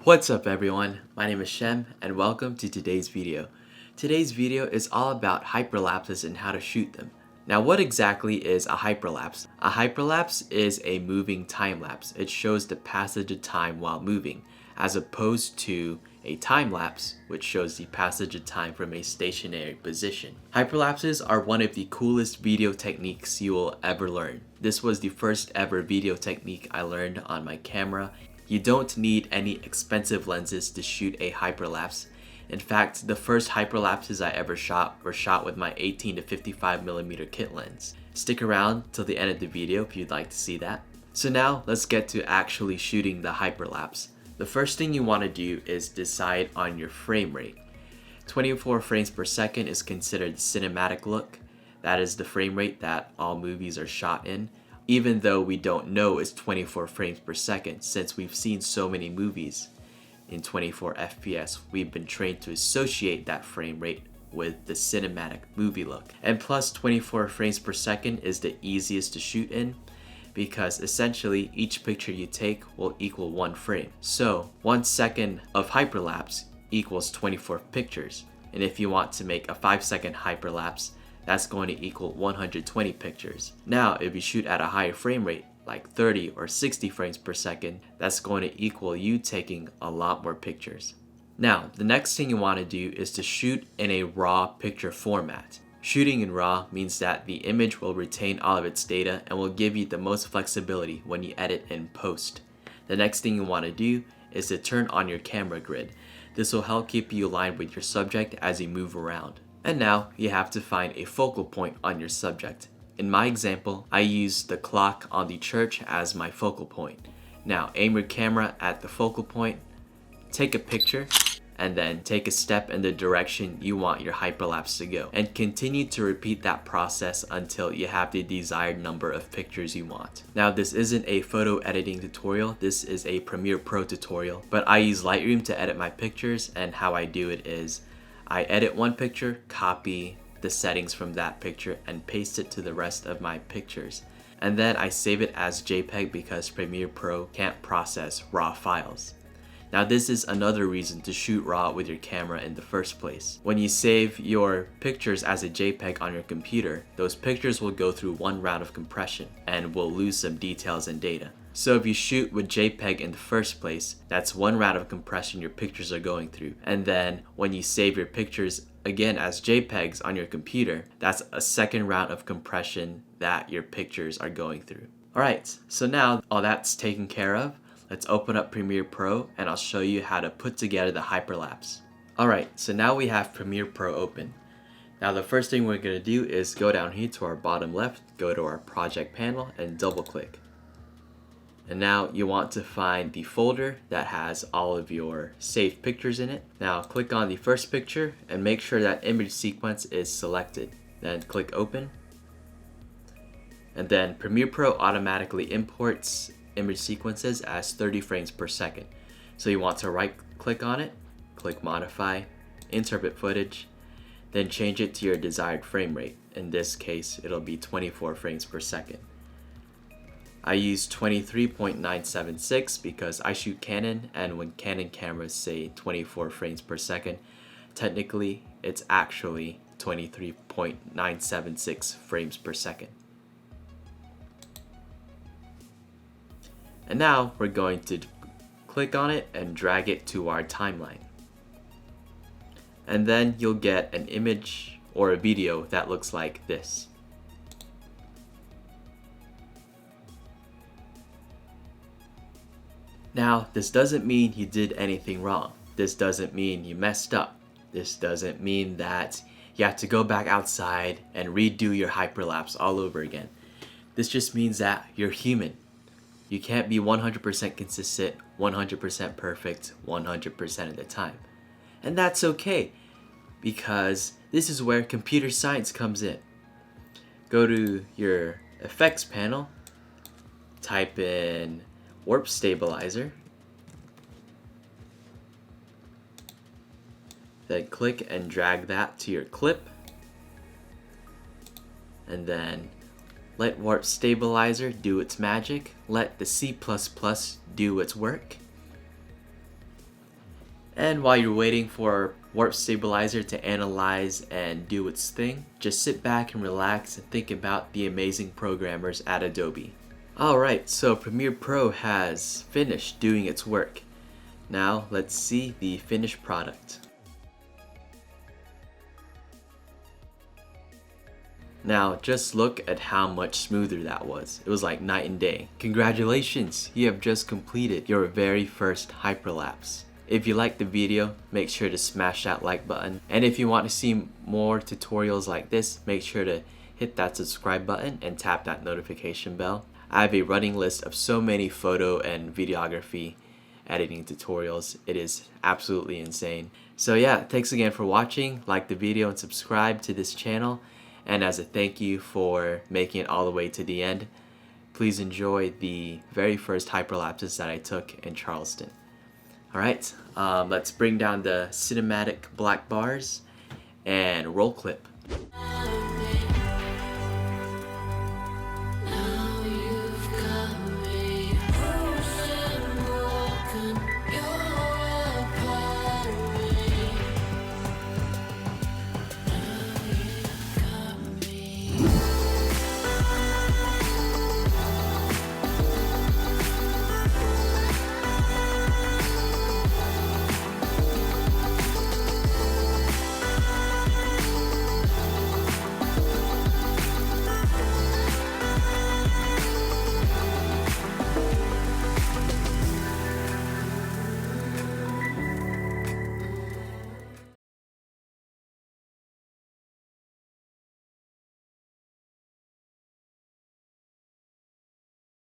What's up everyone, my name is Shem and welcome to today's video. Today's video is all about hyperlapses and how to shoot them. Now what exactly is a hyperlapse? A hyperlapse is a moving time lapse. It shows the passage of time while moving, as opposed to a time lapse, which shows the passage of time from a stationary position. Hyperlapses are one of the coolest video techniques you will ever learn. This was the first ever video technique I learned on my camera. You don't need any expensive lenses to shoot a hyperlapse. In fact, the first hyperlapses I ever shot were shot with my 18 to 55mm kit lens. Stick around till the end of the video if you'd like to see that. So now let's get to actually shooting the hyperlapse. The first thing you want to do is decide on your frame rate. 24 frames per second is considered cinematic look. That is the frame rate that all movies are shot in, even though we don't know it's 24 frames per second since we've seen so many movies in 24 FPS. We've been trained to associate that frame rate with the cinematic movie look. And plus 24 frames per second is the easiest to shoot in because essentially each picture you take will equal 1 frame. So 1 second of hyperlapse equals 24 pictures. And if you want to make a 5-second hyperlapse, that's going to equal 120 pictures. Now, if you shoot at a higher frame rate, like 30 or 60 frames per second, that's going to equal you taking a lot more pictures. Now, the next thing you want to do is to shoot in a RAW picture format. Shooting in RAW means that the image will retain all of its data and will give you the most flexibility when you edit in post. The next thing you want to do is to turn on your camera grid. This will help keep you aligned with your subject as you move around. And now you have to find a focal point on your subject. In my example, I used the clock on the church as my focal point. Now aim your camera at the focal point, take a picture, and then take a step in the direction you want your hyperlapse to go. And continue to repeat that process until you have the desired number of pictures you want. Now this isn't a photo editing tutorial, this is a Premiere Pro tutorial, but I use Lightroom to edit my pictures, and how I do it is I edit one picture, copy the settings from that picture, and paste it to the rest of my pictures. And then I save it as JPEG because Premiere Pro can't process RAW files. Now this is another reason to shoot RAW with your camera in the first place. When you save your pictures as a JPEG on your computer, those pictures will go through one round of compression and will lose some details and data. So if you shoot with JPEG in the first place, that's one round of compression your pictures are going through. And then when you save your pictures again as JPEGs on your computer, that's a second round of compression that your pictures are going through. Alright, so now all that's taken care of, let's open up Premiere Pro and I'll show you how to put together the hyperlapse. Alright, so now we have Premiere Pro open. Now the first thing we're going to do is go down here to our bottom left, go to our project panel and double click. And now you want to find the folder that has all of your saved pictures in it. Now click on the first picture and make sure that image sequence is selected. Then click open. And then Premiere Pro automatically imports image sequences as 30 frames per second. So you want to right click on it, click modify, interpret footage, then change it to your desired frame rate. In this case, it'll be 24 frames per second. I use 23.976 because I shoot Canon, and when Canon cameras say 24 frames per second, technically it's actually 23.976 frames per second. And now we're going to click on it and drag it to our timeline. And then you'll get an image or a video that looks like this. Now, this doesn't mean you did anything wrong. This doesn't mean you messed up. This doesn't mean that you have to go back outside and redo your hyperlapse all over again. This just means that you're human. You can't be 100% consistent, 100% perfect, 100% of the time. And that's okay, because this is where computer science comes in. Go to your effects panel, type in warp stabilizer, then click and drag that to your clip, and then let warp stabilizer do its magic, let the C++ do its work, And while you're waiting for Warp Stabilizer to analyze and do its thing, just sit back and relax and think about the amazing programmers at Adobe. Alright, so Premiere Pro has finished doing its work. Now let's see the finished product. Now just look at how much smoother that was. It was like night and day. Congratulations, you have just completed your very first hyperlapse. If you liked the video, make sure to smash that like button. And if you want to see more tutorials like this, make sure to hit that subscribe button and tap that notification bell. I have a running list of so many photo and videography editing tutorials. It is absolutely insane. So yeah, thanks again for watching. Like the video and subscribe to this channel. And as a thank you for making it all the way to the end, please enjoy the very first hyperlapses that I took in Charleston. Alright, let's bring down the cinematic black bars and roll clip.